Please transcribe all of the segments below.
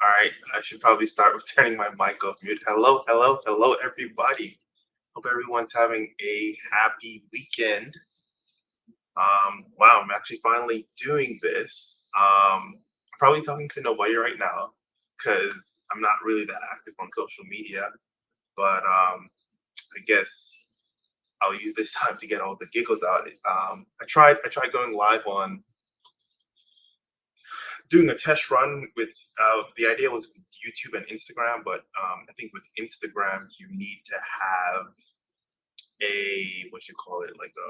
All right, I should probably start with turning my mic off mute. Hello, hello, hello, everybody. Hope everyone's having a happy weekend. Wow, I'm actually finally doing this. I'm probably talking to nobody right now because I'm not really that active on social media. But I guess I'll use this time to get all the giggles out. I tried going live on doing a test run with the idea was YouTube and Instagram, but I think with Instagram you need to have a what you call it like a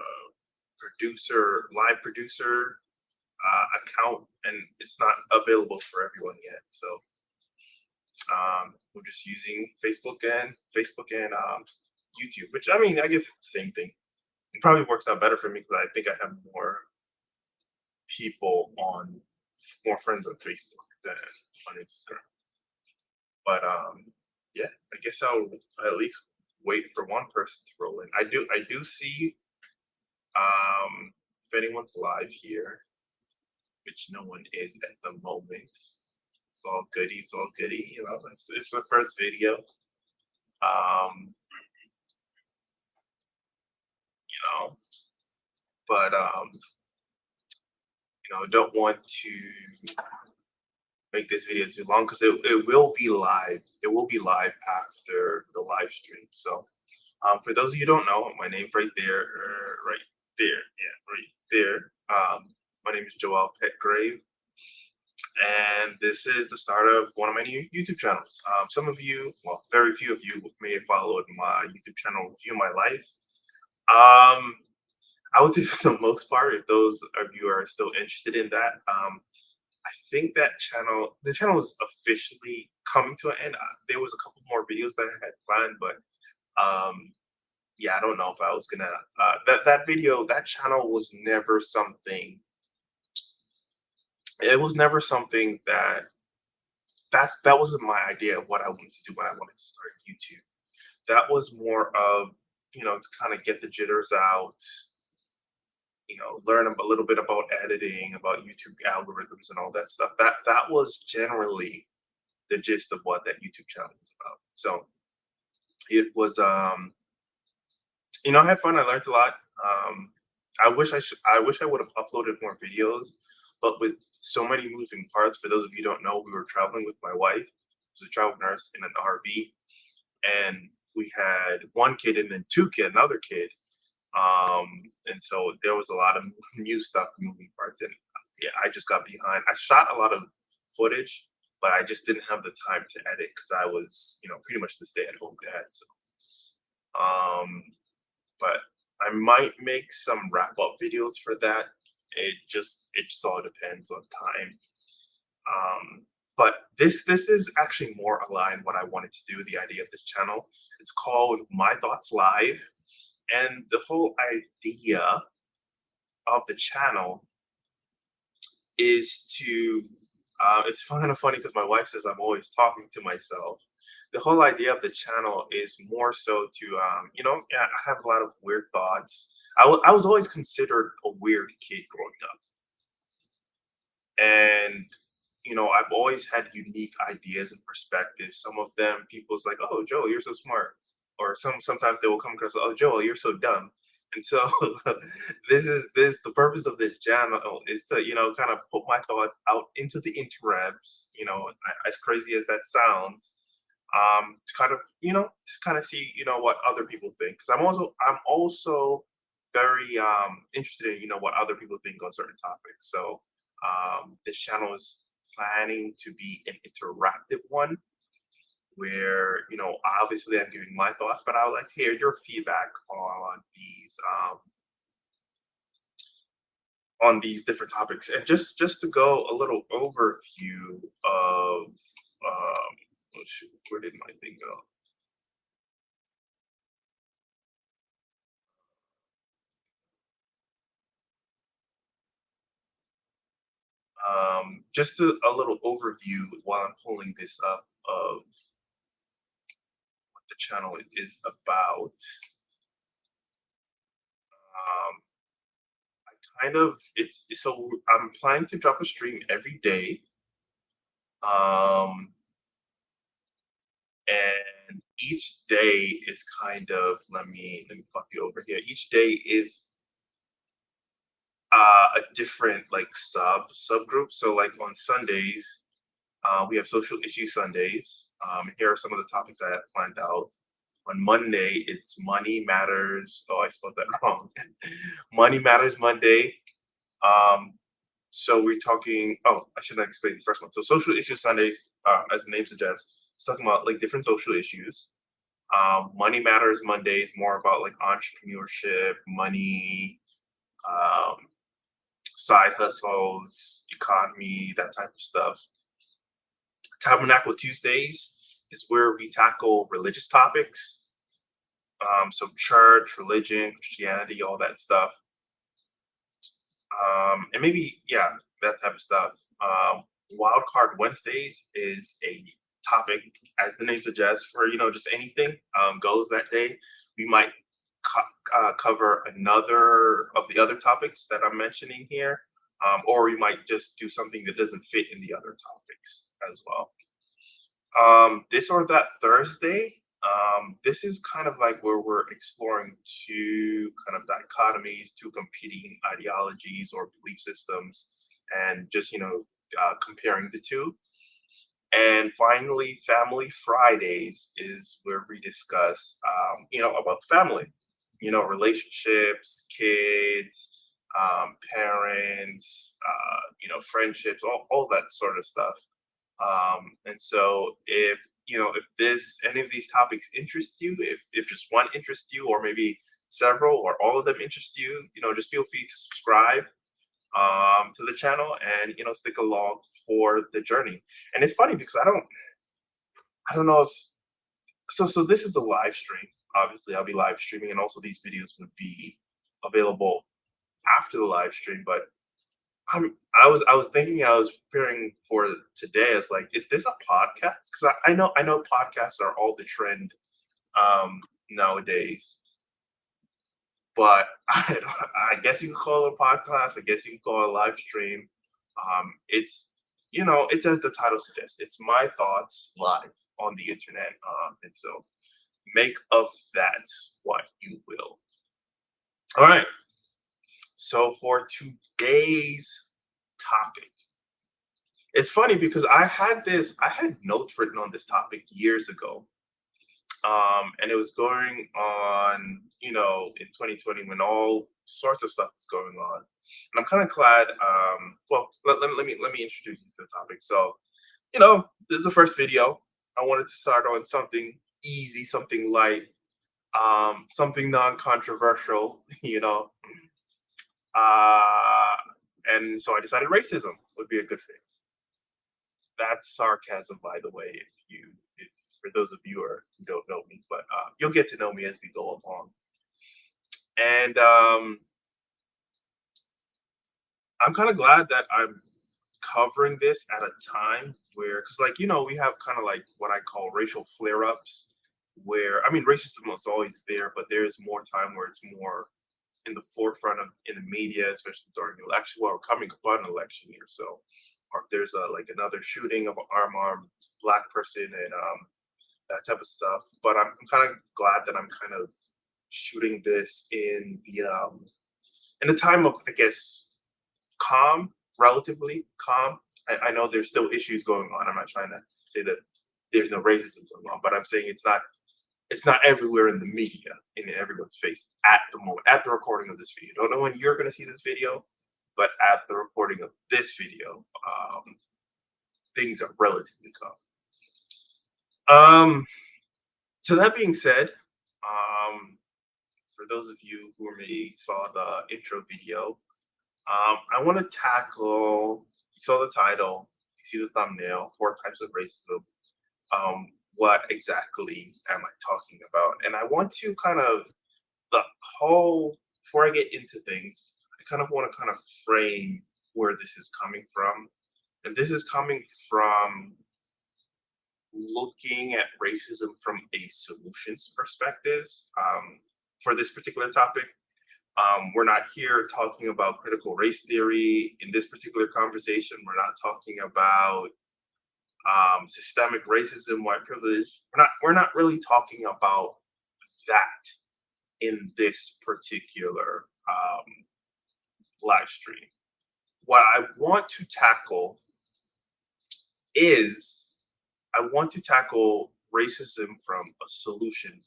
live producer account, and it's not available for everyone yet. So we're just using Facebook and YouTube, which I mean I guess it's the same thing. It probably works out better for me because I think I have people on more friends on Facebook than on Instagram. But yeah, I guess I'll at least wait for one person to roll in. I do see if anyone's live here, which no one is at the moment. It's all goody, it's all goody, it's the first video. Um, you know, but don't want to make this video too long because it will be live. It will be live after the live stream. So for those of you who don't know, my name's right there, right there, yeah, right there. My name is Joel Petgrave, and this is the start of one of my new YouTube channels. Some of you, well, very few of you may have followed my YouTube channel, View My Life. Um, I would say for the most part, if those of you are still interested in that, I think the channel was officially coming to an end. There was a couple more videos that I had planned, but um, yeah, I don't know if I was gonna. That channel was never something. It was never something that wasn't my idea of what I wanted to do when I wanted to start YouTube. That was more of to kind of get the jitters out, learn a little bit about editing, about YouTube algorithms and all that stuff. That was generally the gist of what that YouTube channel was about. So it was, I had fun. I learned a lot. Um, I wish I would have uploaded more videos, but with so many moving parts. For those of you who don't know, we were traveling with my wife, who's a travel nurse in an RV, and we had one kid and then another kid. And so there was a lot of new stuff, moving parts, and yeah, I just got behind. I shot a lot of footage, but I just didn't have the time to edit because I was, pretty much the stay-at-home dad. So, um, but I might make some wrap-up videos for that. It just all depends on time. But this is actually more aligned what I wanted to do. The idea of this channel. It's called My Thoughts Live, and the whole idea of the channel is to it's kind of funny because my wife says I'm always talking to myself. The whole idea of the channel is more so to yeah, I have a lot of weird thoughts. I was always considered a weird kid growing up, and I've always had unique ideas and perspectives. Some of them people's like, oh, Joe, you're so smart, or sometimes they will come across, oh, Joel, you're so dumb. And so this the purpose of this channel is to kind of put my thoughts out into the interwebs, as crazy as that sounds, to kind of just kind of see what other people think, because I'm also very interested in what other people think on certain topics. So this channel is planning to be an interactive one where obviously I'm giving my thoughts, but I would like to hear your feedback on these different topics, and just to go a little overview of oh shoot, where did my thing go? Just a little overview while I'm pulling this up of what the channel is about. Um, kind of it's so I'm planning to drop a stream every day. Um, and each day is kind of, let me fuck you over here. Each day is a different like subgroup. So like on Sundays, we have social issue Sundays. Here are some of the topics I have planned out. On Monday, it's Money Matters. Oh, I spelled that wrong. Money Matters Monday. Um, so we're talking. Oh, I should have explained the first one. So social issue Sundays, as the name suggests, it's talking about like different social issues. Money Matters Mondays, more about like entrepreneurship, money, um, side hustles, economy, that type of stuff. Tabernacle Tuesdays is where we tackle religious topics, so church, religion, Christianity, all that stuff, and maybe yeah, that type of stuff. Wild Card Wednesdays is a topic, as the name suggests, for just anything goes that day. We might cover another of the other topics that I'm mentioning here, or we might just do something that doesn't fit in the other topics as well. This or that Thursday. This is kind of like where we're exploring two kind of dichotomies, two competing ideologies or belief systems, and just comparing the two. And finally, Family Fridays is where we discuss, about family, relationships, kids, parents, friendships, all that sort of stuff. And so if this any of these topics interest you, if just one interests you, or maybe several or all of them interest you, just feel free to subscribe to the channel and stick along for the journey. And it's funny because I don't know if so this is a live stream. Obviously, I'll be live streaming, and also these videos would be available after the live stream. But I was thinking, I was preparing for today. I was like, is this a podcast? Because I know podcasts are all the trend nowadays. But I guess you could call it a podcast. I guess you can call it a live stream. It's as the title suggests. It's my thoughts live on the internet, and so make of that what you will. All right. So for today's topic, it's funny because I had notes written on this topic years ago, and it was going on, in 2020 when all sorts of stuff was going on. And I'm kind of glad. Well, let me introduce you to the topic. So, this is the first video. I wanted to start on something easy, something light, something non-controversial. Uh, and so I decided racism would be a good fit. That's sarcasm, by the way, if for those of you who don't know me, but you'll get to know me as we go along. And I'm kind of glad that I'm covering this at a time where, because, we have kind of like what I call racial flare ups, where, I mean, racism is always there, but there is more time where it's more in the forefront of in the media, especially during the election, well, we're coming upon an election year. So, or if there's like another shooting of an armed black person, and that type of stuff. But I'm kind of glad that I'm kind of shooting this in the time of, I guess, calm, relatively calm. I know there's still issues going on. I'm not trying to say that there's no racism going on, but I'm saying it's not everywhere in the media, in everyone's face at the moment, at the recording of this video. Don't know when you're going to see this video, but at the recording of this video, things are relatively calm. So that being said, for those of you who maybe saw the intro video, I want to tackle. You saw the title, you see the thumbnail, 4 types of racism. What exactly am I talking about? And I want to kind of the whole before I get into things, I kind of want to kind of frame where this is coming from, and this is coming from looking at racism from a solutions perspective. For this particular topic, we're not here talking about critical race theory in this particular conversation. We're not talking about systemic racism, white privilege. We're not really talking about that in this particular live stream. What I want to tackle is I want to tackle racism from a solution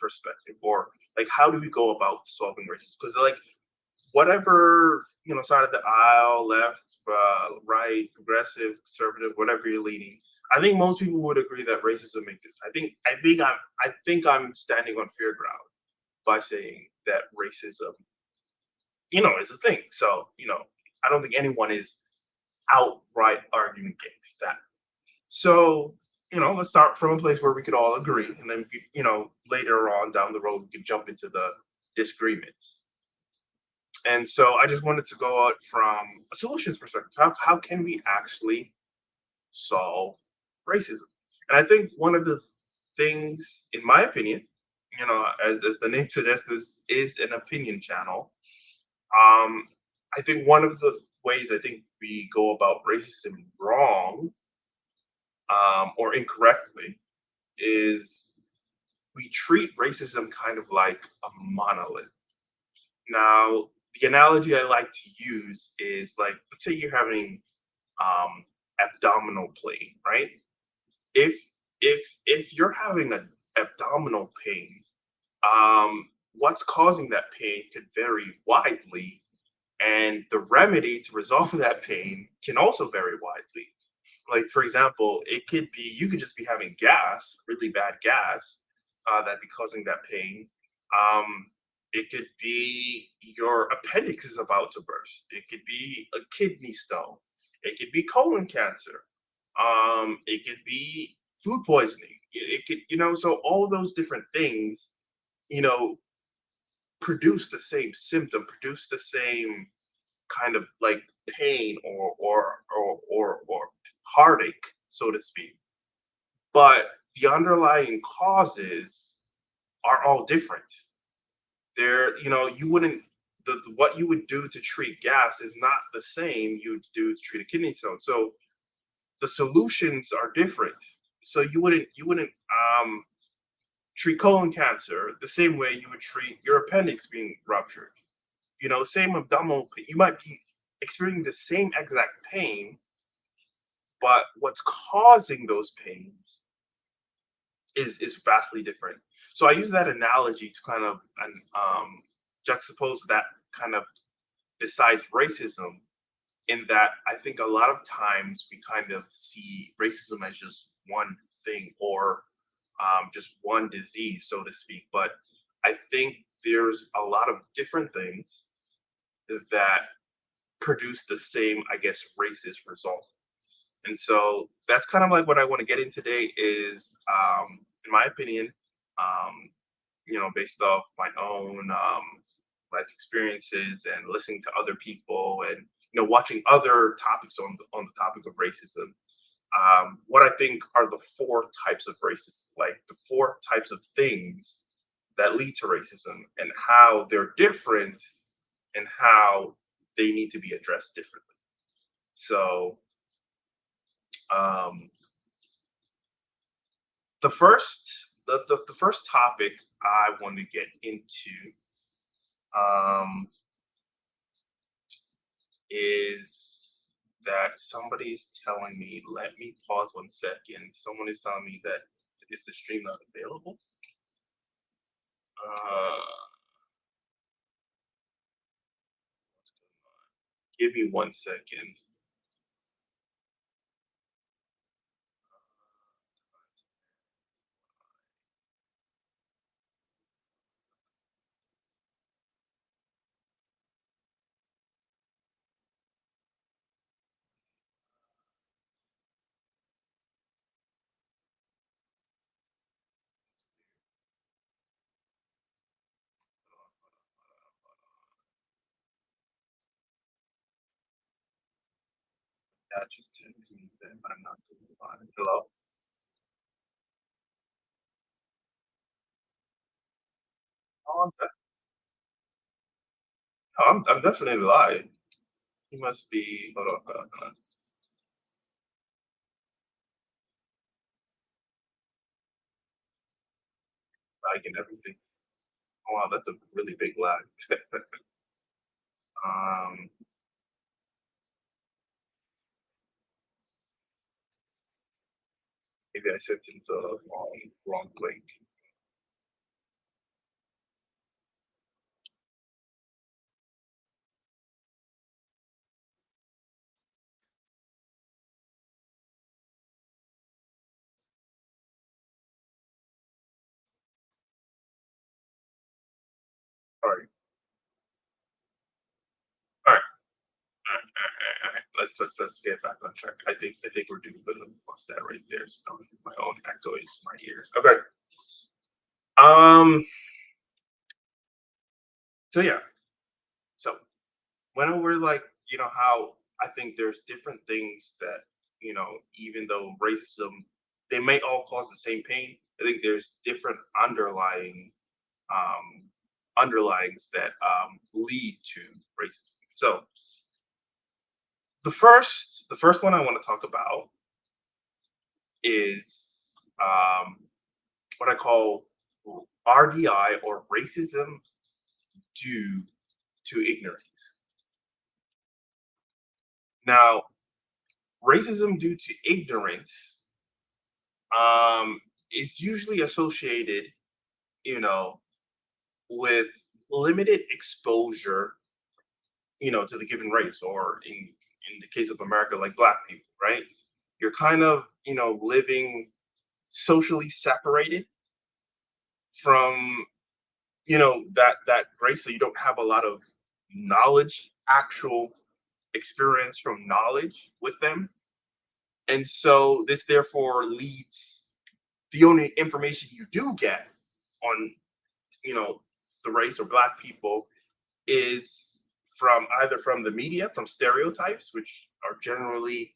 perspective, or like how do we go about solving racism? Because like whatever side of the aisle, left, right, progressive, conservative, whatever you're leaning, I think most people would agree that racism exists. I think I'm standing on fair ground by saying that racism, is a thing. So I don't think anyone is outright arguing against that. So let's start from a place where we could all agree, and then later on down the road we could jump into the disagreements. And so I just wanted to go out from a solutions perspective. How can we actually solve racism? And I think one of the things, in my opinion, as the name suggests, this is an opinion channel. I think one of the ways I think we go about racism wrong, or incorrectly, is we treat racism kind of like a monolith. Now, the analogy I like to use is like, let's say you're having um, abdominal pain, right? If if you're having an abdominal pain, what's causing that pain could vary widely, and the remedy to resolve that pain can also vary widely. Like for example, it could be you could just be having gas, really bad gas, that be causing that pain. Um, it could be your appendix is about to burst. It could be a kidney stone. It could be colon cancer. It could be food poisoning. It could, so all those different things, you know, produce the same symptom, produce the same kind of like pain or heartache, so to speak. But the underlying causes are all different. You wouldn't what you would do to treat gas is not the same you would do to treat a kidney stone. So the solutions are different. So you wouldn't treat colon cancer the same way you would treat your appendix being ruptured. Same abdominal pain. You might be experiencing the same exact pain, but what's causing those pains is vastly different. So I use that analogy to kind of juxtapose that kind of besides racism, in that I think a lot of times we kind of see racism as just one thing or just one disease, so to speak. But I think there's a lot of different things that produce the same, I guess, racist result. And so that's kind of like what I want to get in today is, in my opinion, um, based off my own life experiences and listening to other people and watching other topics on the topic of racism. What I think are the four types of racism, like the four types of things that lead to racism and how they're different and how they need to be addressed differently. So um, the first topic I want to get into um, is that somebody's telling me, let me pause 1 second. Someone is telling me that is the stream not available? Uh, give me 1 second. That just tells me that I'm not doing fine. Hello? Oh, I'm definitely live. He must be, hold on, hold on, hold on. Lag and everything. Oh, wow, that's a really big lag. um, maybe I sent him the wrong link. All right, all right. All right. Let's get back on track. I think we're doing good enough that right there. So I don't get my own echo into my ears. Okay. Um. So yeah. So when we're like, how I think there's different things that even though racism, they may all cause the same pain. I think there's different um underlyings that lead to racism. So the first one I want to talk about is what I call RDI or racism due to ignorance? Now, racism due to ignorance is usually associated, you know, with limited exposure, to the given race, or in the case of America, like Black people, right? You're kind of, living socially separated from, that race, so you don't have a lot of knowledge, actual experience from knowledge with them. And so this therefore leads, the only information you do get on, you know, the race or Black people is from either from the media, from stereotypes, which are generally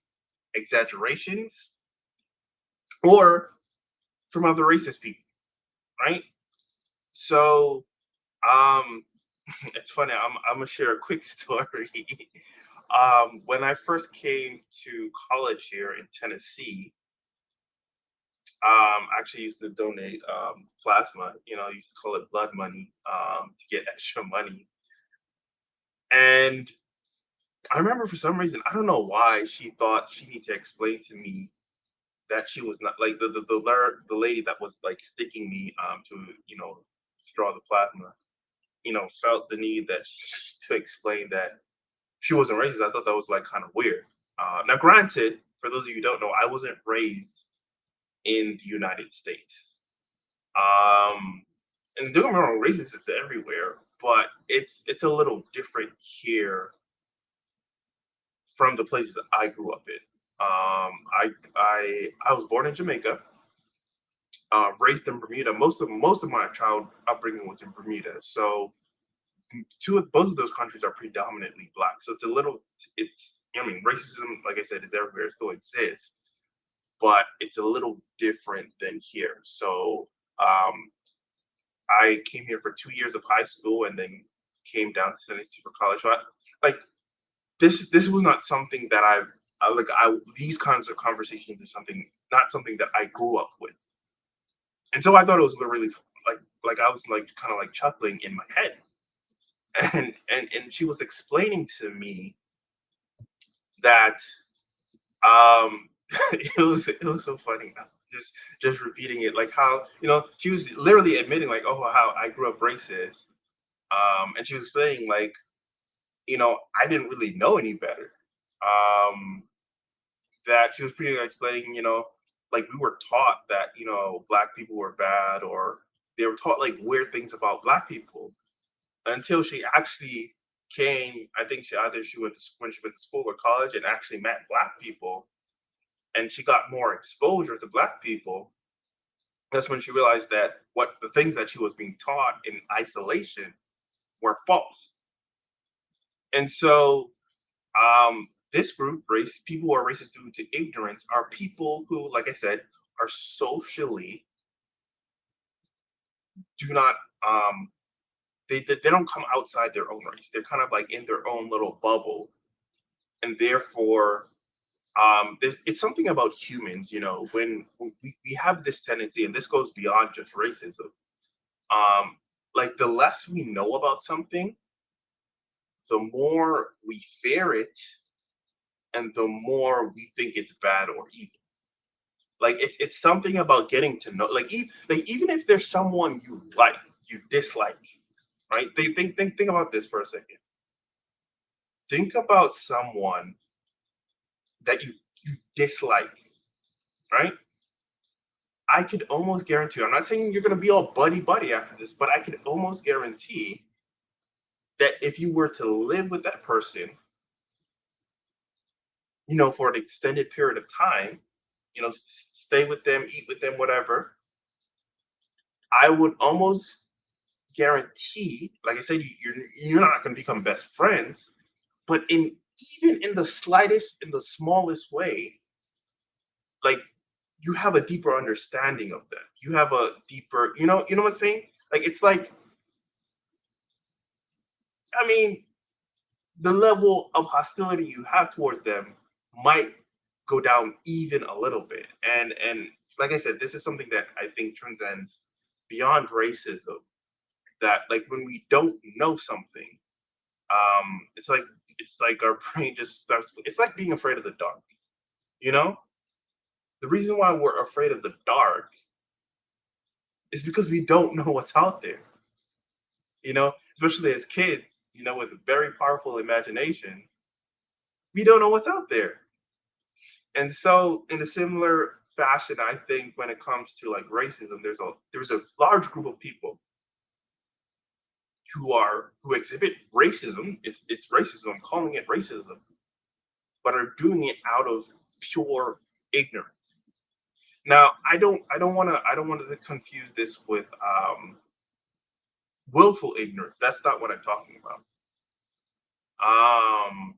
exaggerations, or from other racist people, right? So, um, it's funny. I'm gonna share a quick story. When I first came to college here in Tennessee, I actually used to donate plasma. I used to call it blood money, to get extra money. And I remember for some reason, I don't know why she thought she needed to explain to me that she was not like the lady that was like sticking me to draw the plasma. Felt the need that to explain that she wasn't racist. I thought that was like kind of weird. Now, granted, for those of you who don't know, I wasn't raised in the United States. Um, and don't get me wrong, racist is everywhere, but it's a little different here from the places that I grew up in. I was born in Jamaica, raised in Bermuda. Most of my child upbringing was in Bermuda. So both of those countries are predominantly Black. So racism, like I said, is everywhere. It still exists, but it's a little different than here. So I came here for 2 years of high school and then came down to Tennessee for college. So like this was not something that these kinds of conversations is something not something that I grew up with. And so I thought it was really like I was like kind of like chuckling in my head. And she was explaining to me that it was so funny now, just repeating it, like how she was literally admitting like, oh, how I grew up racist. And she was saying like, I didn't really know any better. um that she was pretty much explaining, like we were taught that Black people were bad, or they were taught like weird things about Black people until she actually came. I think she went to when she went to school or college and actually met Black people, and she got more exposure to Black people. That's when she realized that what the things that she was being taught in isolation were false. And so, this group, race people who are racist due to ignorance, are people who, like I said, are socially do not they don't come outside their own race. They're kind of like in their own little bubble, and therefore, it's something about humans. When we have this tendency, and this goes beyond just racism. Um, like the less we know about something, the more we fear it, and the more we think it's bad or evil. Like it's something about getting to know, like even if there's someone you dislike, right? They think about this for a second. Think about someone that you dislike, right? I could almost guarantee. I'm not saying you're gonna be all buddy buddy after this, but I could almost guarantee that if you were to live with that person, for an extended period of time, stay with them, eat with them, whatever, I would almost guarantee, like I said, you're not going to become best friends, but even in the slightest, in the smallest way, like you have a deeper understanding of them. You have a deeper, what I'm saying? Like it's like, I mean, the level of hostility you have toward them might go down even a little bit. And like I said, this is something that I think transcends beyond racism that like when we don't know something, it's like our brain just starts. It's like being afraid of the dark. You know, the reason why we're afraid of the dark is because we don't know what's out there. Especially as kids, with very powerful imagination, we don't know what's out there. And so, in a similar fashion, I think when it comes to like racism, there's a large group of people who exhibit racism. It's racism. I'm calling it racism, but are doing it out of pure ignorance. Now, I don't want to confuse this with willful ignorance. That's not what I'm talking about. Um,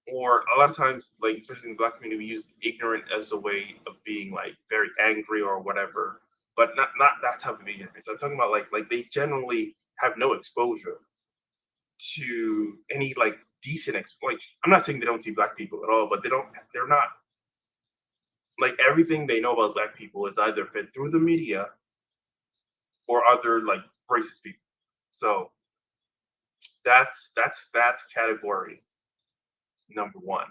or a lot of times, like especially in the black community, we use ignorant as a way of being like very angry or whatever, but not that type of ignorance. I'm talking about like they generally have no exposure to any like decent like I'm not saying they don't see black people at all, but they're not like everything they know about black people is either fed through the media or other like racist people. So that's category number one.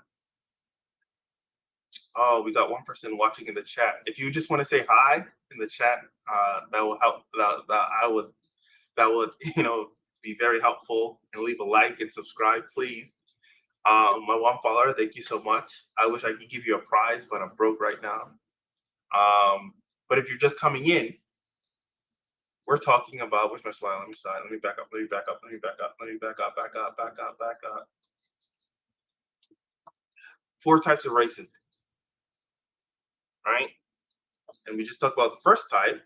Oh, we got one person watching in the chat. If you just want to say hi in the chat, that will help. That would be very helpful. And leave a like and subscribe, please. My one follower, thank you so much. I wish I could give you a prize, but I'm broke right now. But if you're just coming in, we're talking about where's my slide? Let me slide. Let me back up. Let me back up. Let me back up. Let me back up. Back up. Back up. Back up. Four types of racism, right? And we just talked about the first type,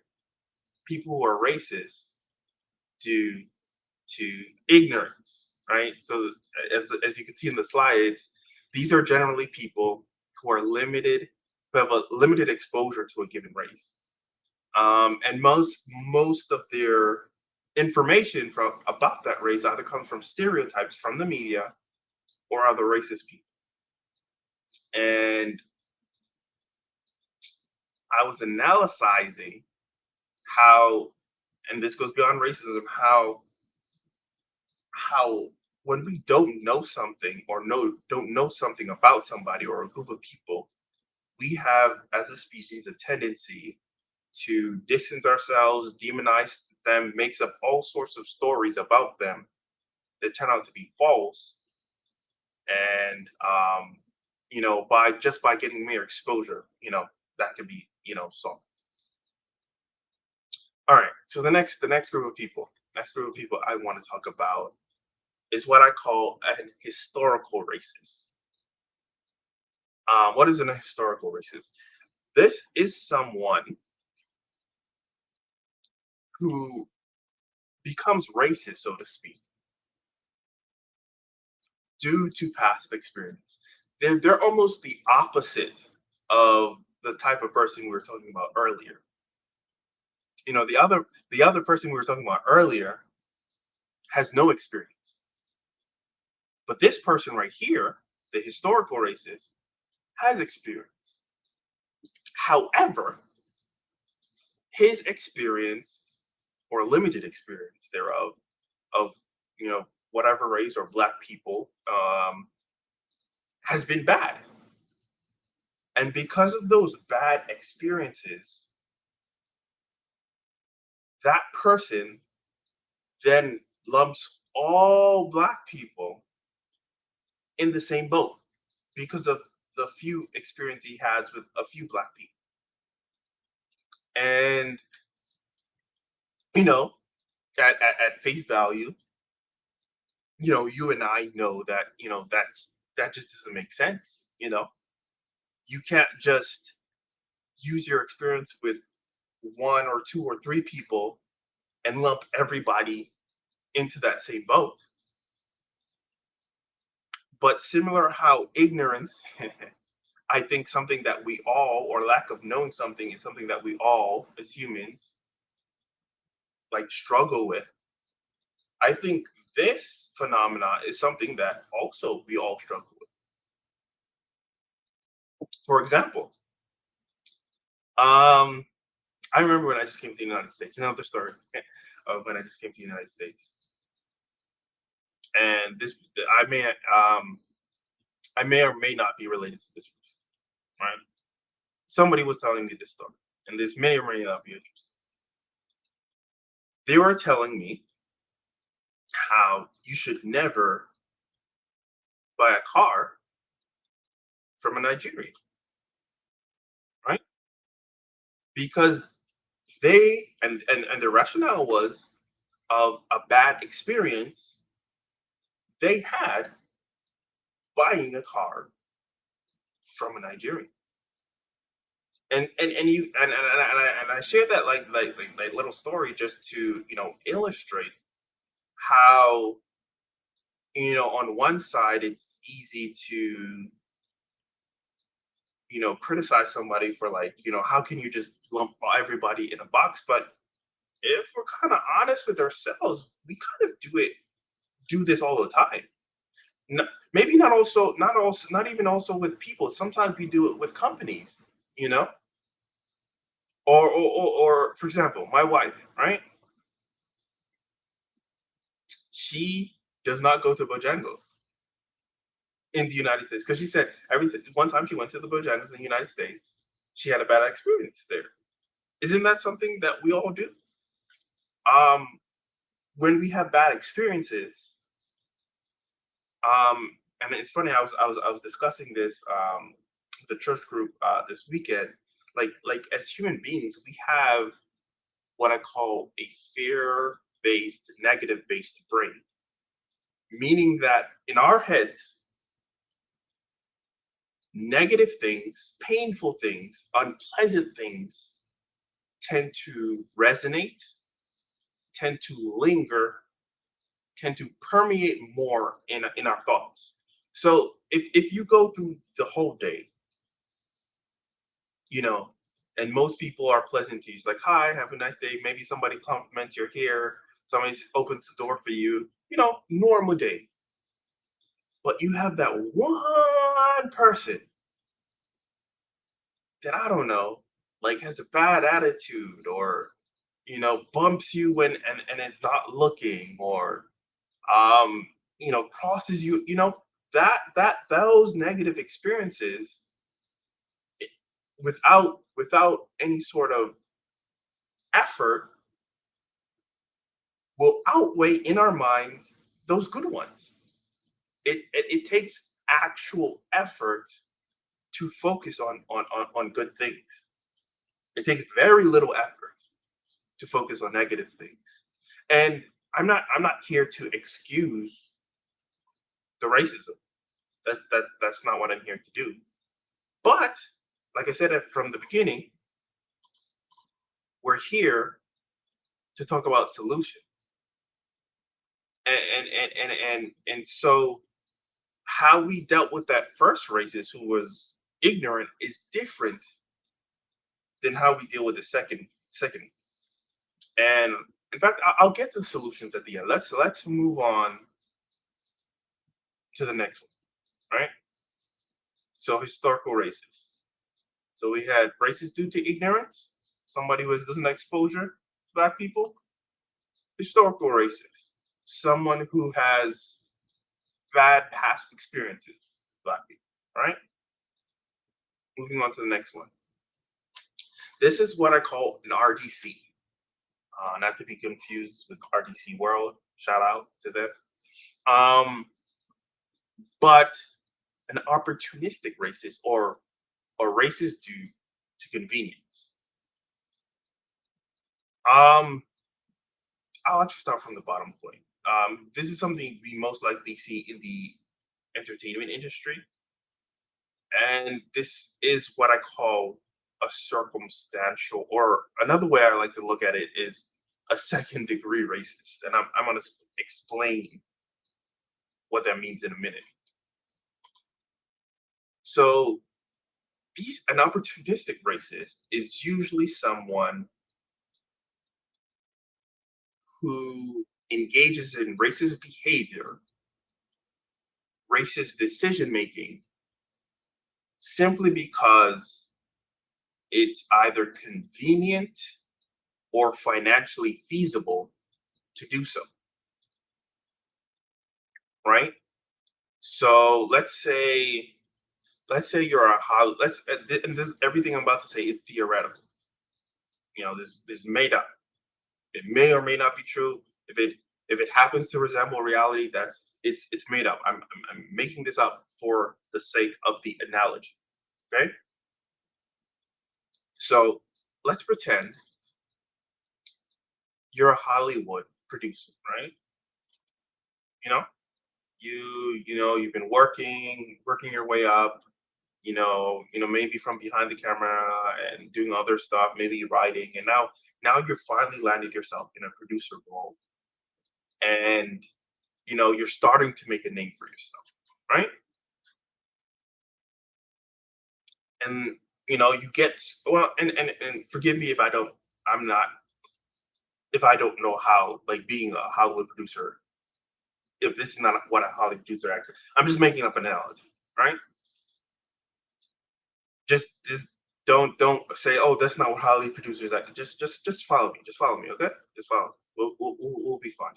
people who are racist due to ignorance, right? So as you can see in the slides, these are generally people who are limited, who have a limited exposure to a given race, and most of their information from about that race either comes from stereotypes from the media or other racist people. And I was analyzing how, and this goes beyond racism, how when we don't know something or don't know something about somebody or a group of people, we have as a species a tendency to distance ourselves, demonize them, makes up all sorts of stories about them that turn out to be false, and by getting mere exposure, that could be solved. All right. So the next group of people I want to talk about is what I call an historical racist. What is an historical racist? This is someone who becomes racist, so to speak, due to past experience. They're almost the opposite of the type of person we were talking about earlier. The other person we were talking about earlier has no experience, but this person right here, the historical racist, has experience. However, his experience or limited experience thereof of whatever race or black people has been bad, and because of those bad experiences, that person then lumps all black people in the same boat because of the few experience he has with a few black people. And you know at face value, you and I know that that just doesn't make sense. You can't just use your experience with one or two or three people and lump everybody into that same boat. But similar how ignorance, I think something that we all, or lack of knowing something, is something that we all as humans like struggle with. I think this phenomena is something that also we all struggle with. For example, um, I remember when I just came to the United States. Another story of when I just came to the United States, and this I may or may not be related to this person, right? Somebody was telling me this story, and this may or may not be interesting. They were telling me how you should never buy a car from a Nigerian, right? Because and the rationale was of a bad experience they had buying a car from a Nigerian. And you and I share that like little story just to illustrate how on one side it's easy to criticize somebody for like how can you just lump everybody in a box, but if we're kind of honest with ourselves, we kind of do this all the time. Maybe not even also with people. Sometimes we do it with companies, you know, or for example, my wife, right? She does not go to Bojangles in the United States because she said everything. One time she went to the Bojangles in the United States, she had a bad experience there. Isn't that something that we all do? Um, when we have bad experiences, and it's funny. I was discussing this with the church group this weekend. Like as human beings, we have what I call a fear-based, negative-based brain, meaning that in our heads, negative things, painful things, unpleasant things tend to resonate, tend to linger, tend to permeate more in our thoughts. So if you go through the whole day, you know, and most people are pleasantries like, hi, have a nice day. Maybe somebody compliments your hair, somebody opens the door for you, normal day. But you have that one person that I don't know, like has a bad attitude or bumps you when and is not looking or um crosses you, that those negative experiences without any sort of effort will outweigh in our minds those good ones. It takes actual effort to focus on good things. It takes very little effort to focus on negative things. And I'm not here to excuse the racism. That's not what I'm here to do. But like I said from the beginning, we're here to talk about solutions. And so how we dealt with that first racist who was ignorant is different than how we deal with the second. And in fact, I'll get to the solutions at the end. Let's move on to the next one, right? So historical racist. So we had racist due to ignorance, somebody who doesn't have exposure to black people. Historical racist, someone who has bad past experiences with black people, right? Moving on to the next one. This is what I call an RDC, not to be confused with RDC World. Shout out to them. But an opportunistic racist or racist due to convenience. Um, I'll actually start from the bottom point. This is something we most likely see in the entertainment industry, and this is what I call a circumstantial, or another way I like to look at it is a second degree racist, and I'm going to explain what that means in a minute. So, an opportunistic racist is usually someone who engages in racist behavior, racist decision making, simply because it's either convenient or financially feasible to do so, right? So let's say you're a Hollywood. And this everything I'm about to say is theoretical. This is made up. It may or may not be true. If it happens to resemble reality, it's made up. I'm making this up for the sake of the analogy. Okay, so let's pretend you're a Hollywood producer, right? You know, you've been working your way up. Maybe from behind the camera and doing other stuff, maybe writing, and now you're finally landed yourself in a producer role, and you're starting to make a name for yourself, right? And you get well, and forgive me I'm not if I don't know how, like, being a Hollywood producer, if this is not what a Hollywood producer actually, I'm just making up an analogy, right? Just don't say, oh, that's not what Hollywood producers act. Just follow me. Just follow me, okay? Just follow. We'll be fine.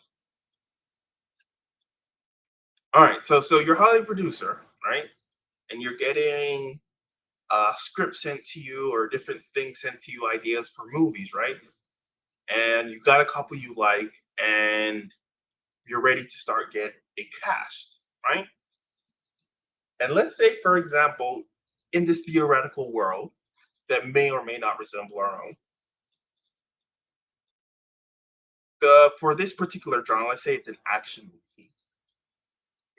All right. So you're a Hollywood producer, right? And you're getting scripts sent to you or different things sent to you, ideas for movies, right? And you got a couple you like, and you're ready to start get a cast, right? And let's say, for example, in this theoretical world that may or may not resemble our own, for this particular genre, let's say it's an action movie.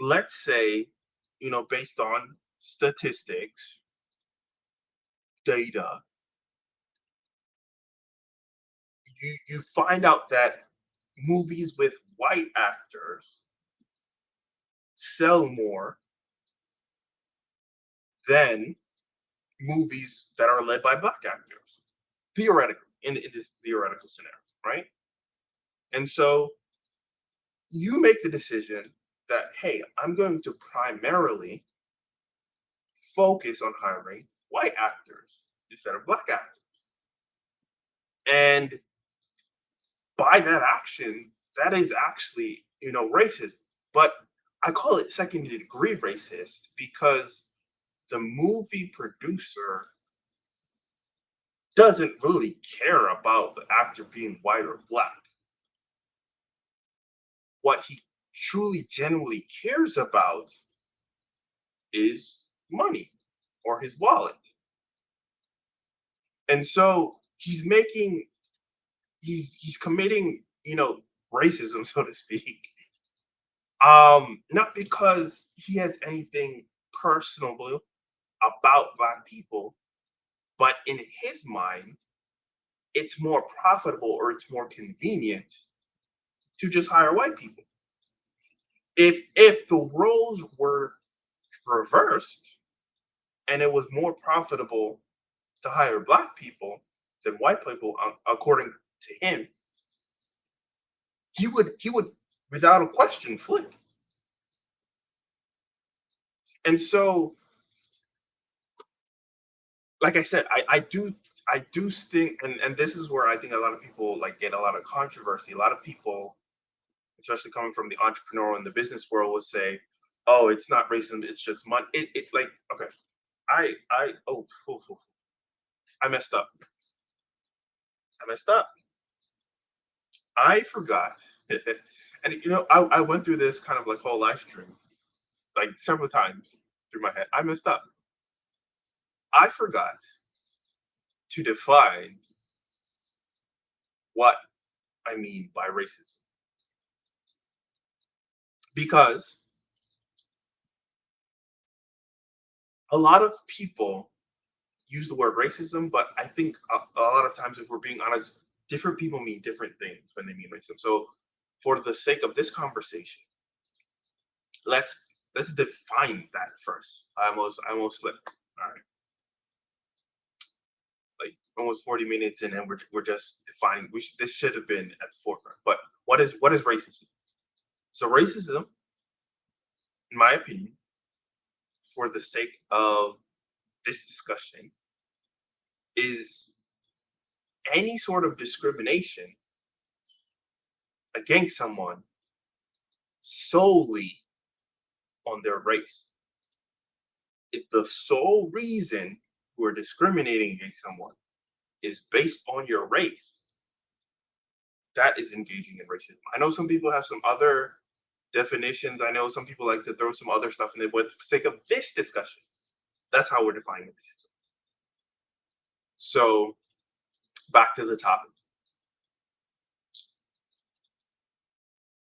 Let's say, based on statistics, data, you find out that movies with white actors sell more than movies that are led by black actors, theoretically, in this theoretical scenario, right? And so you make the decision that, hey, I'm going to primarily focus on hiring white actors instead of black actors. And by that action, that is actually, racist. But I call it second degree racist because the movie producer doesn't really care about the actor being white or black. What he truly, genuinely cares about is money or his wallet. And so he's committing, racism, so to speak. Not because he has anything personal about black people, but in his mind, it's more profitable or it's more convenient to just hire white people. If the roles were reversed and it was more profitable to hire black people than white people, according to him, he would without a question flip. And so, like I said, I do think, and this is where I think a lot of people like get a lot of controversy. A lot of people, especially coming from the entrepreneurial and the business world, will say, "Oh, it's not racism; it's just money." It like okay, I messed up. I messed up. I forgot, and I went through this kind of like whole live stream like several times through my head. I messed up. I forgot to define what I mean by racism because a lot of people use the word racism, but I think a lot of times, if we're being honest, different people mean different things when they mean racism. So, for the sake of this conversation, let's let's define that first. I almost slipped. All right, like almost 40 minutes in, and we're just defining. This should have been at the forefront. But what is racism? So racism, in my opinion, for the sake of this discussion, is any sort of discrimination against someone solely on their race. If the sole reason we're discriminating against someone is based on your race, that is engaging in racism. I know some people have some other definitions. I know some people like to throw some other stuff in there, but for the sake of this discussion, that's how we're defining racism. So back to the topic.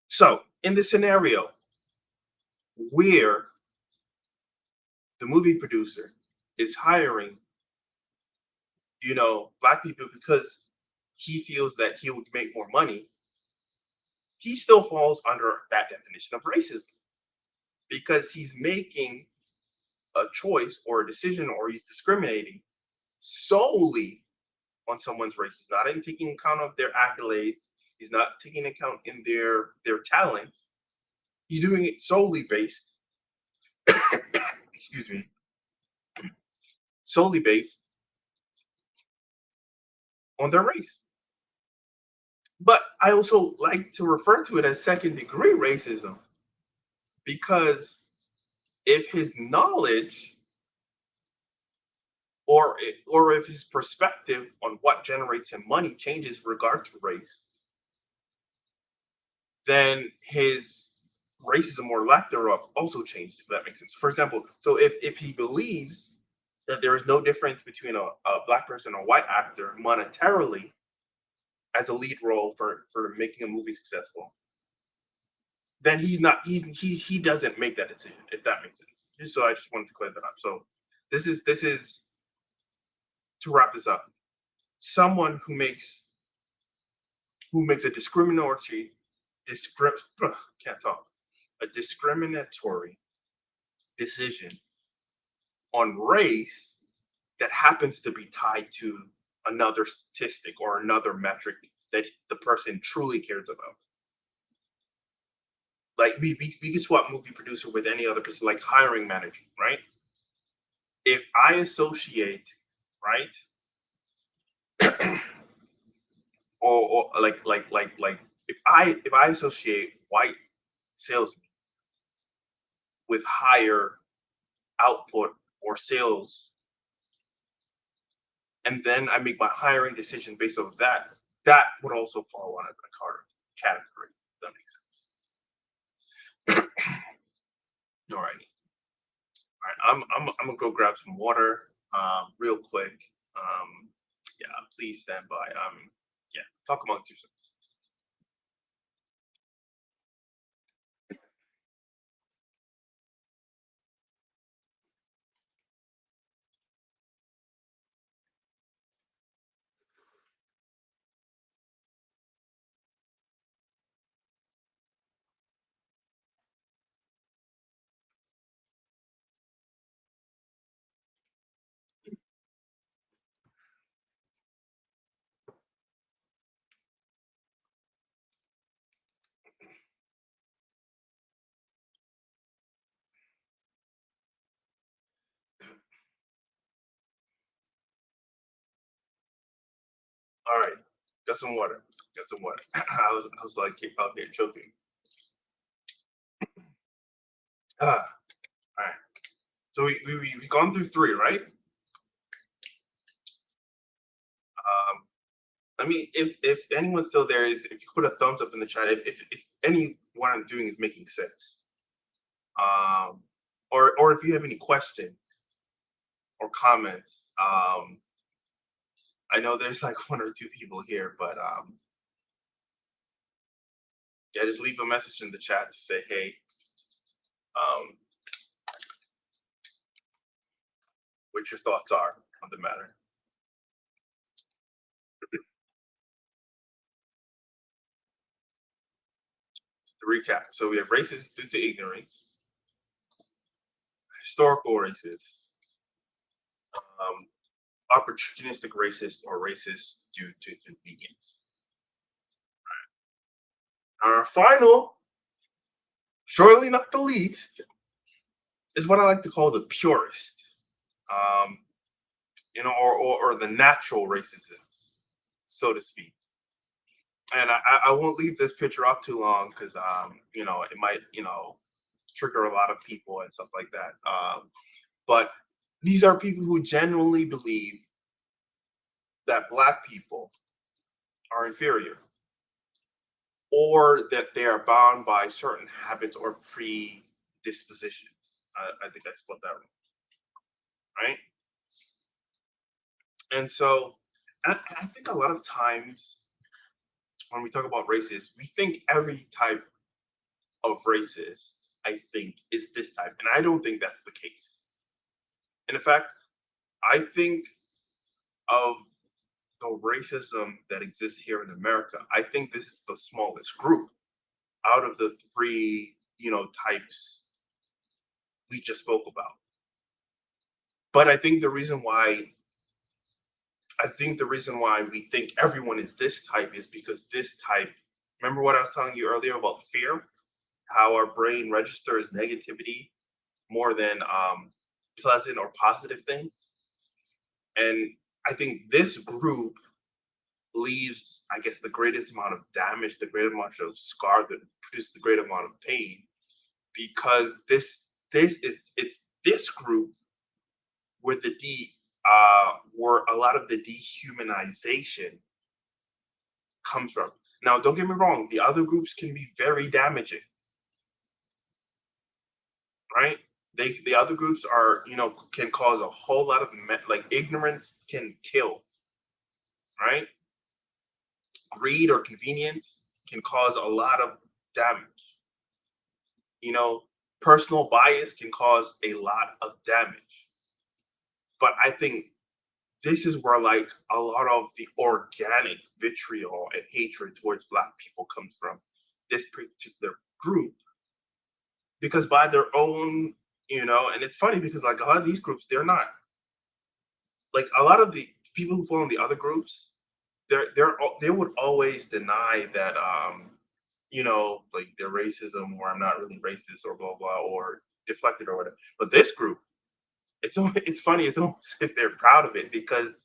So in the scenario where the movie producer is hiring, black people because he feels that he would make more money, he still falls under that definition of racism because he's making a choice or a decision or he's discriminating solely on someone's race. He's not even taking account of their accolades. He's not taking account in their talents. He's doing it solely based, excuse me, solely based on their race. But I also like to refer to it as second degree racism because if his knowledge or if his perspective on what generates him money changes regard to race, then his racism or lack thereof also changes, if that makes sense. For example, so if he believes that there is no difference between a black person and a white actor monetarily as a lead role for making a movie successful, then he doesn't make that decision, if that makes sense. So I just wanted to clear that up. So this is to wrap this up. Someone who makes a can't talk, a discriminatory decision on race that happens to be tied to another statistic or another metric that the person truly cares about. Like we can swap movie producer with any other person, like hiring manager, right? If I associate, right, or like if I associate white salesmen with higher output or sales, and then I make my hiring decision based off of that, that would also fall on a category. If that makes sense. Alrighty. All right. I'm gonna go grab some water, real quick. Yeah, please stand by. Yeah, talk amongst yourselves. All right, got some water. Got some water. I was like out there choking. Ah, all right. So we've gone through three, right? I mean, if anyone's still there, is if you put a thumbs up in the chat, if any what I'm doing is making sense, um, or if you have any questions or comments, I know there's like one or two people here, but yeah, just leave a message in the chat to say, hey, um, what your thoughts are on the matter. Just to recap, so we have racist due to ignorance, historical racist, um, opportunistic racist, or racist due to convenience. Our final, surely not the least, is what I like to call the purist, or the natural racists. so to speak. And I won't leave this picture up too long because it might trigger a lot of people and stuff like that. But these are people who genuinely believe that black people are inferior or that they are bound by certain habits or predispositions. I think I spelled that right. And so I think a lot of times when we talk about races, we think every type of racist, I think, is this type. And I don't think that's the case. And in fact, I think of the racism that exists here in America, I think this is the smallest group out of the three, types we just spoke about. But I think the reason why we think everyone is this type is because this type, remember what I was telling you earlier about fear? How our brain registers negativity more than pleasant or positive things. And I think this group leaves, I guess, the greatest amount of damage, the greatest amount of scar, that produces the great amount of pain, because it's this group where where a lot of the dehumanization comes from. Now, don't get me wrong, the other groups can be very damaging, right? The other groups are, can cause a whole lot of like ignorance can kill, right? Greed or convenience can cause a lot of damage. You know, personal bias can cause a lot of damage. But I think this is where like a lot of the organic vitriol and hatred towards black people comes from. This particular group, because by their own, and it's funny because like a lot of these groups, they're not like a lot of the people who fall in the other groups, they would always deny that like their racism or I'm not really racist or blah blah or deflected or whatever. But this group, it's funny. It's almost if they're proud of it because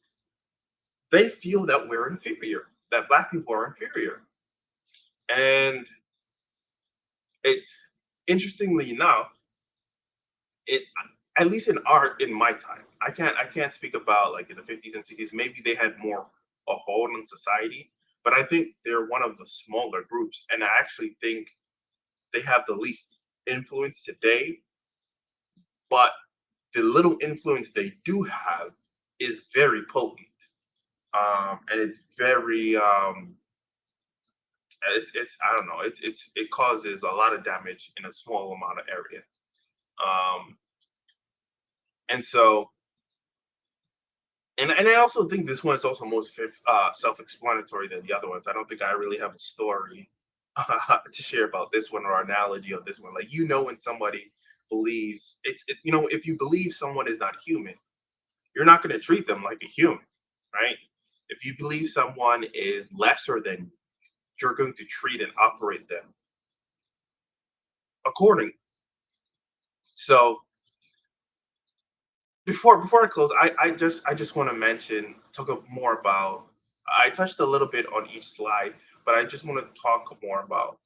they feel that we're inferior, that black people are inferior, and it interestingly enough, it at least in my time, I can't speak about like in the 50s and 60s. Maybe they had more a hold on society, but I think they're one of the smaller groups, and I actually think they have the least influence today. But the little influence they do have is very potent, and it's very it's I don't know, it causes a lot of damage in a small amount of area, um, and so and I also think this one is also most self-explanatory than the other ones. I don't think I really have a story to share about this one or analogy of this one. Like when somebody believes if you believe someone is not human, you're not going to treat them like a human, right? If you believe someone is lesser than you, you're going to treat and operate them accordingly. So before I close, I just want to talk more about. I touched a little bit on each slide, but I just want to talk more about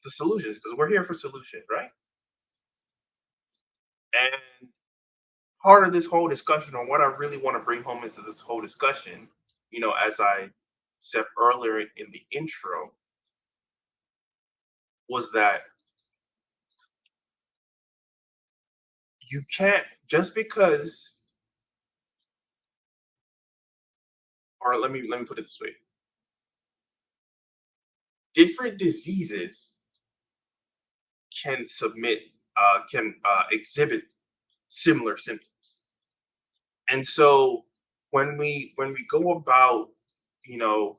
the solutions because we're here for solutions, right? And part of this whole discussion, or what I really want to bring home into this whole discussion, as I said earlier in the intro, was that you can't just because, or let me put it this way: different diseases can exhibit similar symptoms, and so when we go about, you know,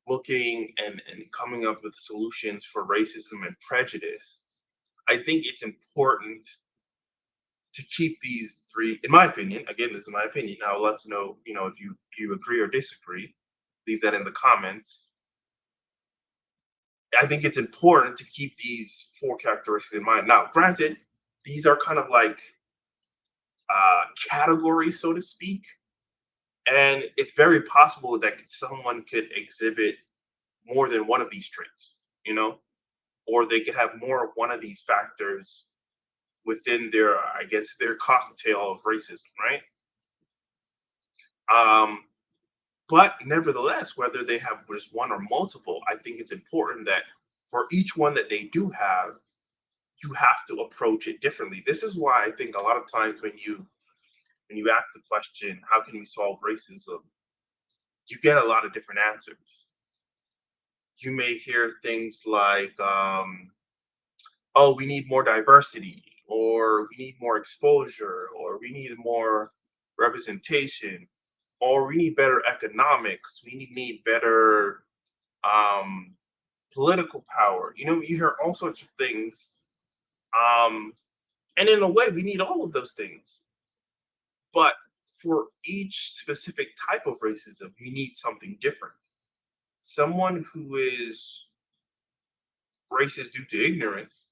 looking and coming up with solutions for racism and prejudice, I think it's important to keep these three, in my opinion. Again, this is my opinion. I would love to know, if you agree or disagree. Leave that in the comments. I think it's important to keep these four characteristics in mind. Now, granted, these are kind of like categories, so to speak, And it's very possible that someone could exhibit more than one of these traits, you know, or they could have more of one of these factors within their, I guess, their cocktail of racism, right? Um, but nevertheless, whether they have just one or multiple, I think it's important that for each one that they do have, you have to approach it differently. This is why I think a lot of times when you ask the question, how can we solve racism? You get a lot of different answers. You may hear things like, oh, we need more diversity, or we need more exposure, or we need more representation, or we need better economics, we need better um, political power. You hear all sorts of things. Um, and in a way, we need all of those things. But for each specific type of racism, we need something different. Someone who is racist due to ignorance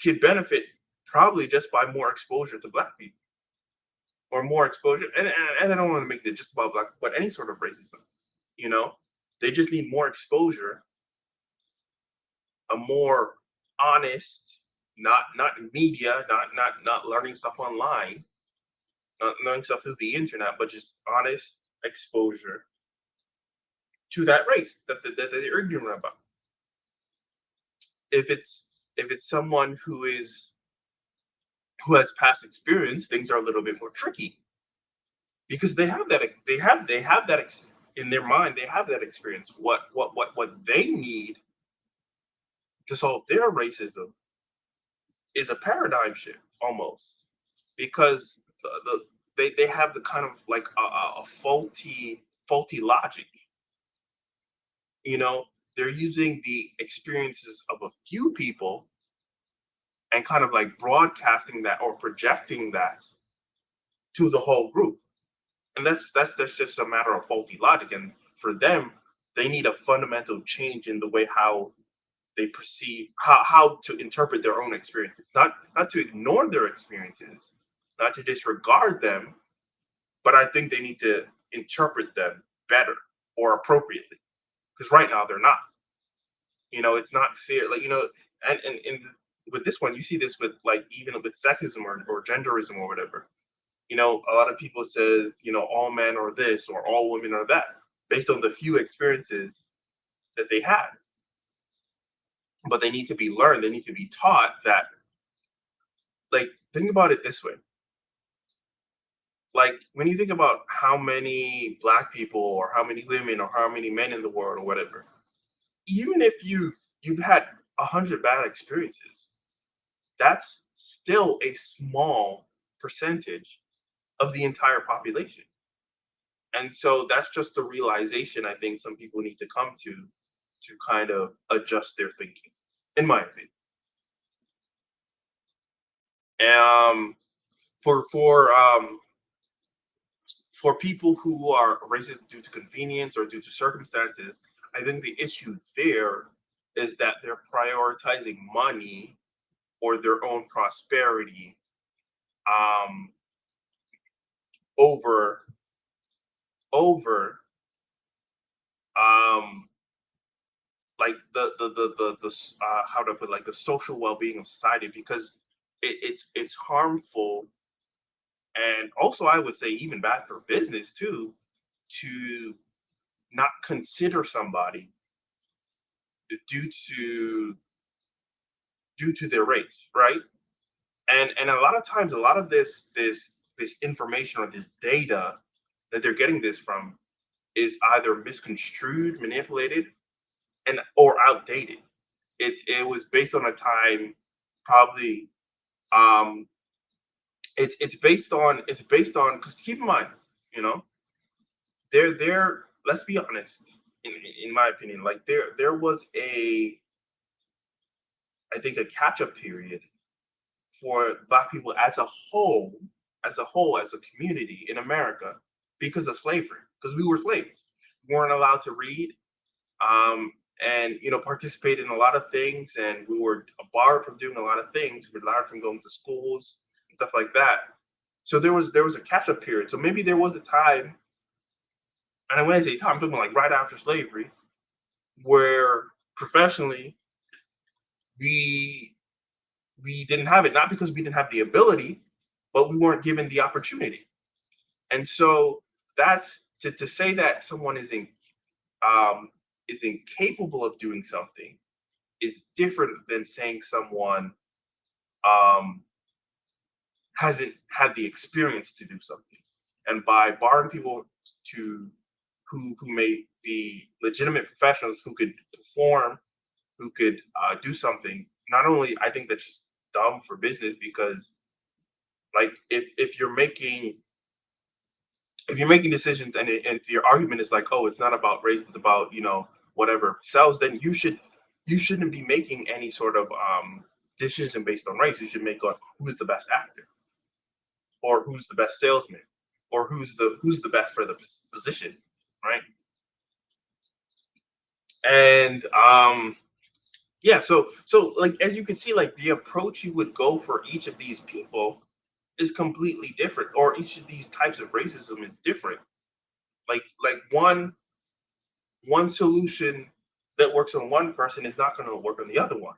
could benefit probably just by more exposure to black people or more exposure. And I don't want to make it just about black, but any sort of racism, you know, they just need more exposure, a more honest, not media, not learning stuff online, not learning stuff through the internet, but just honest exposure to that race that they're ignorant about. If it's someone who has past experience, things are a little bit more tricky because they have that in their mind. They have that experience. What they need to solve their racism is a paradigm shift almost because they have the kind of like a faulty logic. You know, they're using the experiences of a few people and kind of like broadcasting that or projecting that to the whole group. And that's just a matter of faulty logic. And for them, they need a fundamental change in the way how they perceive how to interpret their own experiences. Not to ignore their experiences, not to disregard them, but I think they need to interpret them better or appropriately. Because right now they're not. It's not fair. Like, and with this one, you see this with like even with sexism or genderism or whatever. A lot of people says, all men are this or all women are that based on the few experiences that they had. But they need to be learned. They need to be taught that, like, think about it this way. Like, when you think about how many black people or how many women or how many men in the world or whatever, even if you've had 100 bad experiences, that's still a small percentage of the entire population. And so that's just the realization I think some people need to come to kind of adjust their thinking, in my opinion. For people who are racist due to convenience or due to circumstances, I think the issue there is that they're prioritizing money or their own prosperity um, over over um, like how to put, like, the social well-being of society, because it's harmful, and also I would say even bad for business too, to not consider somebody due to due to their race, right? And a lot of times, a lot of this information or this data that they're getting this from is either misconstrued, manipulated, and or outdated. It was based on a time, probably. um it's based on, because keep in mind, you know there let's be honest, in my opinion, like there was a, I think, a catch up period for black people as a community in America, because of slavery, because we were slaves. We weren't allowed to read, and participate in a lot of things, and we were barred from doing a lot of things. We were barred from going to schools and stuff like that. So there was a catch up period. So maybe there was a time, and when I say time, I'm talking about like right after slavery, where professionally we we didn't have it, not because we didn't have the ability, but we weren't given the opportunity. And so that's to say that someone um, is incapable of doing something is different than saying someone um, hasn't had the experience to do something. And by barring people to who may be legitimate professionals who could perform, who could do something, not only I think that's just dumb for business because like if you're making decisions and if your argument is like, oh, it's not about race, it's about whatever sells, then you shouldn't be making any sort of decision based on race. You should make on who's the best actor, or who's the best salesman, or who's the best for the position, right? And yeah, so like as you can see, like the approach you would go for each of these people is completely different, or each of these types of racism is different. Like one solution that works on one person is not going to work on the other one.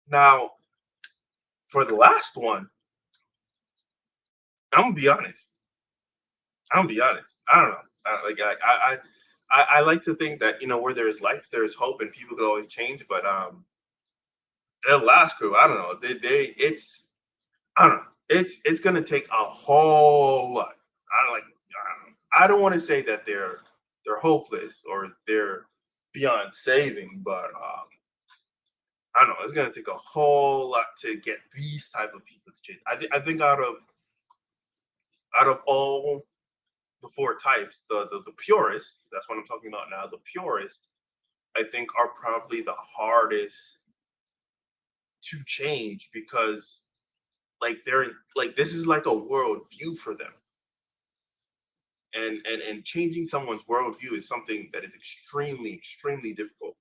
Now, for the last one, I'm gonna be honest. I'm gonna be honest. I don't know. I like to think that where there is life, there is hope, and people could always change. But the last crew, I don't know. They it's I don't know. It's gonna take a whole lot. I don't like. I don't want to say that they're hopeless or they're beyond saving, but I don't know. It's gonna take a whole lot to get these type of people to change. I think out of all the four types, the purest, that's what I'm talking about now. The purest, I think, are probably the hardest to change because like like this is like a world view for them. And changing someone's worldview is something that is extremely difficult.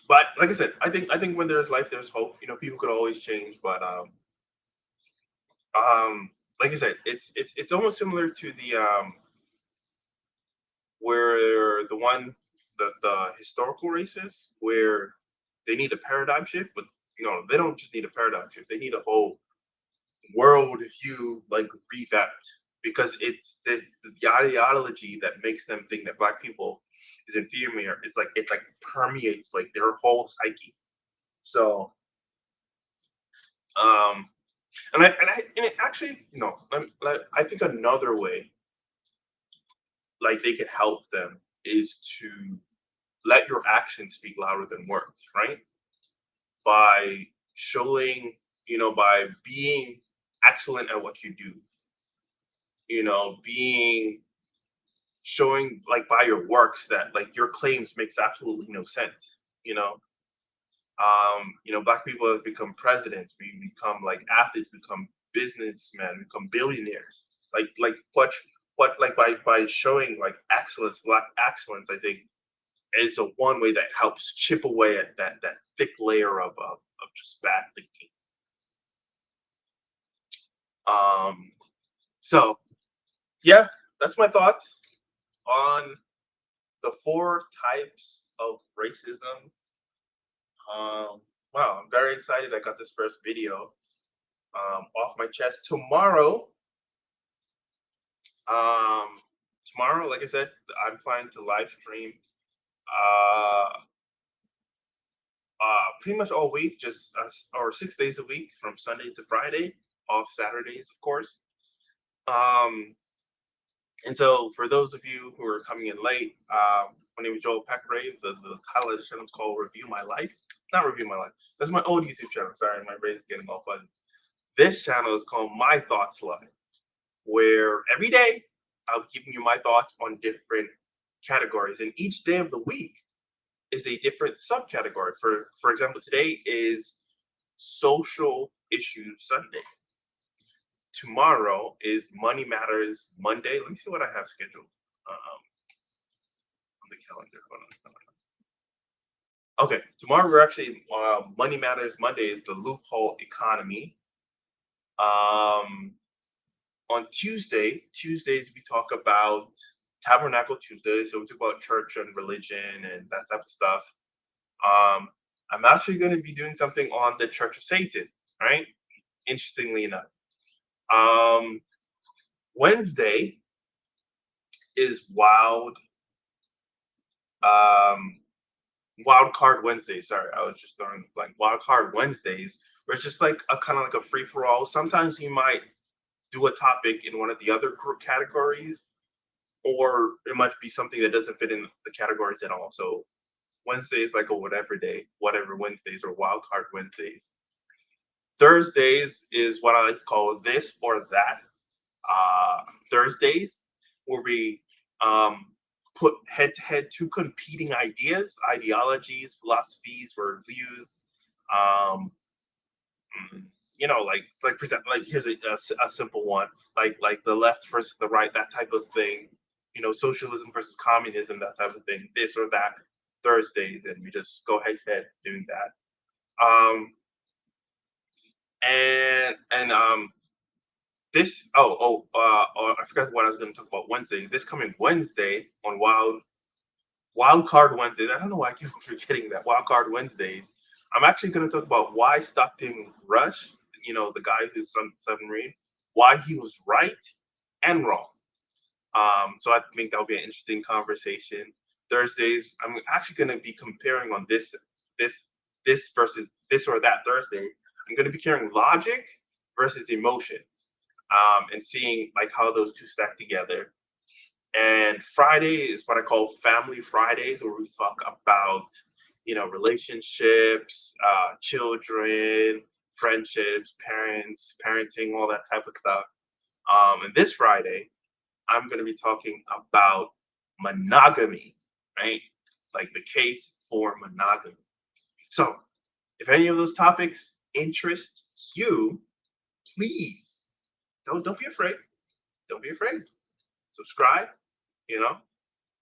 But like I said, I think when there's life, there's hope. People could always change, but like I said, it's almost similar to the where the historical races where they need a paradigm shift, but they don't just need a paradigm shift. They need a whole world view like revamped because it's the ideology that makes them think that black people is inferior. It's like permeates like their whole psyche. So um and it actually I think another way like they could help them is to let your actions speak louder than words, right? By showing, by being excellent at what you do, being showing like by your works that like your claims makes absolutely no sense. Black people have become presidents, we become like athletes, become businessmen, become billionaires. Like what like by showing like excellence, black excellence, I think is a one way that helps chip away at that thick layer of just bad thinking. Um, so yeah, that's my thoughts on the four types of racism. Um, wow, I'm very excited. I got this first video off my chest. Tomorrow, like I said, I'm planning to live stream uh, pretty much all week, just or 6 days a week from Sunday to Friday, off Saturdays, of course. Um, and so, for those of you who are coming in late, my name is Joel Peckrave. The title of the channel is called Review My Life. Not Review My Life. That's my old YouTube channel. Sorry, my brain's getting all fuzzy. This channel is called My Thoughts Live, where every day I'll be giving you my thoughts on different categories, and each day of the week is a different subcategory. For example, today is Social Issues Sunday. Tomorrow is Money Matters Monday. Let me see what I have scheduled on the calendar. Hold on. Okay, tomorrow we're actually Money Matters Monday is the loophole economy. Um, on Tuesdays we talk about Tabernacle Tuesday, so we talk about church and religion and that type of stuff. Um, I'm actually going to be doing something on the Church of Satan, right? Interestingly enough. Um, Wednesday is um, wild card Wednesdays. Sorry, I was just throwing like wild card Wednesdays, where it's just like a kind of like a free for all. Sometimes you might do a topic in one of the other categories, or it might be something that doesn't fit in the categories at all. So Wednesday is like a whatever day, whatever Wednesdays or wild card Wednesdays. Thursdays is what I like to call this or that. Uh, Thursdays, where we um, put head to head two competing ideas, ideologies, philosophies, or views. Um, like for example, like here's a simple one, like the left versus the right, that type of thing. Socialism versus communism, that type of thing. This or that. Thursdays, and we just go head to head doing that. And this I forgot what I was going to talk about Wednesday. This coming Wednesday on Wild Card Wednesdays. I don't know why I keep forgetting that Wild Card Wednesdays. I'm actually going to talk about why Stockton Rush, the guy who's submarine, why he was right and wrong. So I think that'll be an interesting conversation. Thursdays, I'm actually going to be comparing on this, this versus this or that Thursday. I'm going to be comparing logic versus emotions, and seeing like how those two stack together. And Friday is what I call Family Fridays, where we talk about, relationships, children, friendships, parents, parenting, all that type of stuff. And this Friday, I'm going to be talking about monogamy, right? Like the case for monogamy. So, if any of those topics interest you, please don't be afraid. Don't be afraid. Subscribe. You know,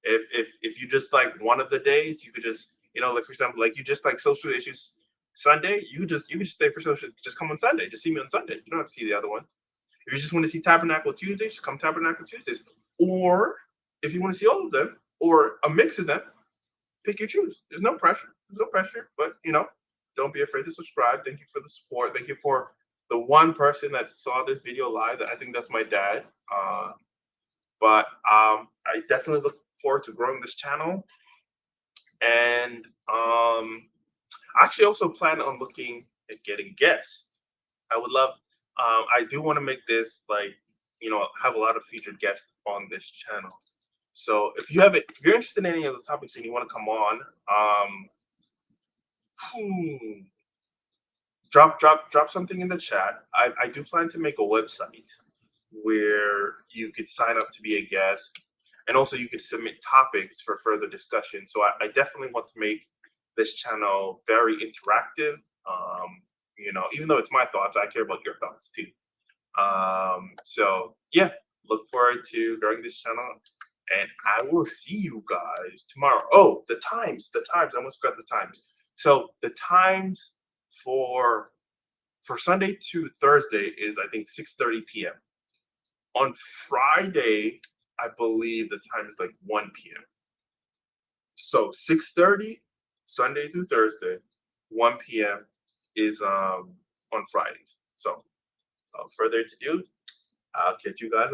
if you just like one of the days, you could just like for example, like you just like social issues Sunday, you could just stay for social. Just come on Sunday. Just see me on Sunday. You don't have to see the other one. If you just want to see Tabernacle Tuesdays, just come Tabernacle Tuesdays. Or if you want to see all of them or a mix of them, pick your choose. There's no pressure. There's no pressure. But don't be afraid to subscribe. Thank you for the support. Thank you for the one person that saw this video live. I think that's my dad. But I definitely look forward to growing this channel. And I actually also plan on looking at getting guests. I would love. I do want to make this like have a lot of featured guests on this channel. So if you're interested in any of the topics and you want to come on, drop something in the chat. I do plan to make a website where you could sign up to be a guest, and also you could submit topics for further discussion. So I definitely want to make this channel very interactive. Even though it's my thoughts, I care about your thoughts too. So yeah, look forward to growing this channel, and I will see you guys tomorrow. Oh, the times. I almost forgot the times. So the times for Sunday to Thursday is I think 6:30 p.m. On Friday, I believe the time is like 1 p.m. So 6:30 Sunday through Thursday, 1 p.m. is on Fridays. So without further ado, I'll catch you guys